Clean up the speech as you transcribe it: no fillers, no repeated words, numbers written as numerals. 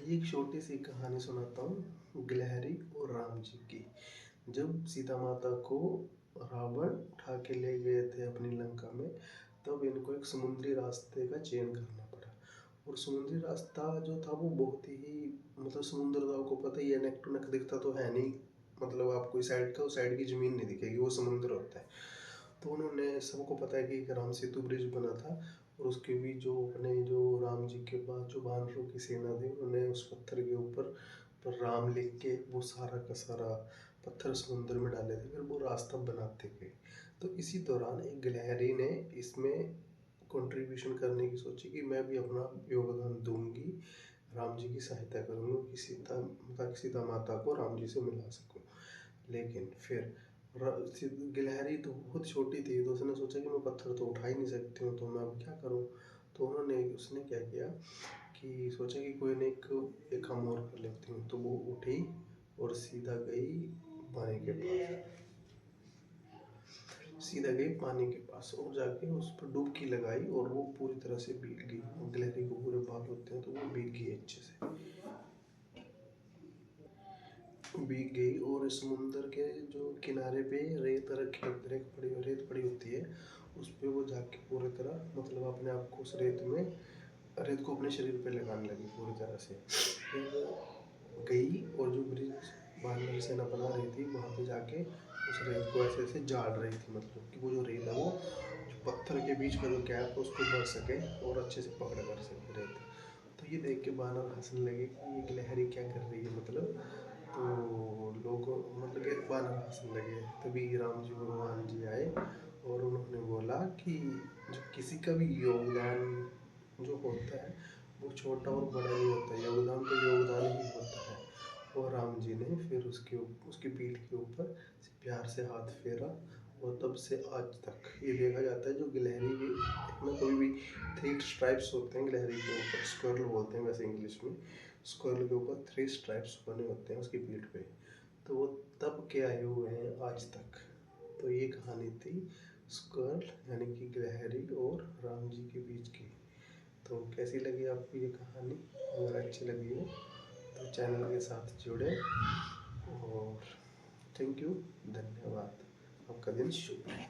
एक छोटी सी कहानी सुनाता हूँ गिलहरी और राम जी की। जब सीता माता को रावण उठा के ले गए थे अपनी लंका में, तब इनको एक समुद्री रास्ते का चयन करना पड़ा। और समुद्री रास्ता जो था वो बहुत ही समुद्र तो आपको पता ही है, नेक टू नेक दिखता तो है नहीं। आपको इस साइड का उस साइड की जमीन नहीं दिखेगी, वो समुद्र होता है। तो उन्होंने, सबको पता है कि एक राम सेतु ब्रिज बना था और उसके भी जो राम जी के बाद जो वानरों की सेना थी, उन्होंने उस पत्थर के ऊपर पर राम लिख के वो सारा का सारा पत्थर समुद्र में डाले थे, फिर वो रास्ता बनाते गए। तो इसी दौरान एक गिलहरी ने इसमें कंट्रीब्यूशन करने की सोची कि मैं भी अपना योगदान दूंगी, राम जी की सहायता करूंगी कि सीता माता को राम जी से मिला सकूं। लेकिन फिर गिलहरी तो बहुत छोटी थी, तो उसने सोचा कि मैं पत्थर तो उठा ही नहीं सकती हूँ, तो मैं अब क्या करूँ। तो उसने क्या किया कि सोचा कि कोई नहीं, एक काम और कर लेती हूँ। तो वो उठी और सीधा गई पानी के पास और जाके उस पर डुबकी लगाई और वो पूरी तरह से भीग गई। गिलहरी को पूरे बाल होते हैं तो वो भीग गई, अच्छे से भीग गई। और समुंदर के जो किनारे पे रेत पड़ी होती है, उस पे वो जाके पूरी तरह अपने आप को उस रेत को अपने शरीर पे लगाने लगी पूरी तरह से। फिर गई और जो ब्रिज वानर सेना बना रही थी वहाँ पे जाके उस रेत को ऐसे ऐसे जाड़ रही थी, कि वो जो रेत है वो जो पत्थर के बीच का जो गैप है उसको भर सके और अच्छे से पकड़ कर सके रेत। तो ये देख के बानर हंसने लगे कि ये गिलहरी क्या कर रही है। तो लोग कि बानर हंसने लगे। तभी राम जी भगवान जी आए और उन्होंने बोला कि जो किसी का भी योगदान जो होता है वो छोटा और बड़ा नहीं होता, योगदान तो योगदान ही होता है। और राम जी ने फिर उसकी पीठ के ऊपर प्यार से हाथ फेरा। और तब से आज तक ये देखा जाता है, जो गिलहरी की में कोई भी 3 स्ट्राइप्स होते हैं गिलहरी के ऊपर, स्क्वेरल बोलते हैं वैसे इंग्लिश में। स्क्वेरल के ऊपर 3 स्ट्राइप्स बने होते हैं उसकी पीठ पे, तो वो तब के आए हुए हैं आज तक। तो ये कहानी थी स्क्वेरल यानी कि गिलहरी और राम जी के बीच की। तो कैसी लगी आपको ये कहानी? अगर अच्छी लगी हो तो चैनल के साथ जुड़े। और थैंक यू, धन्यवाद। आपका दिन शुभ रहे।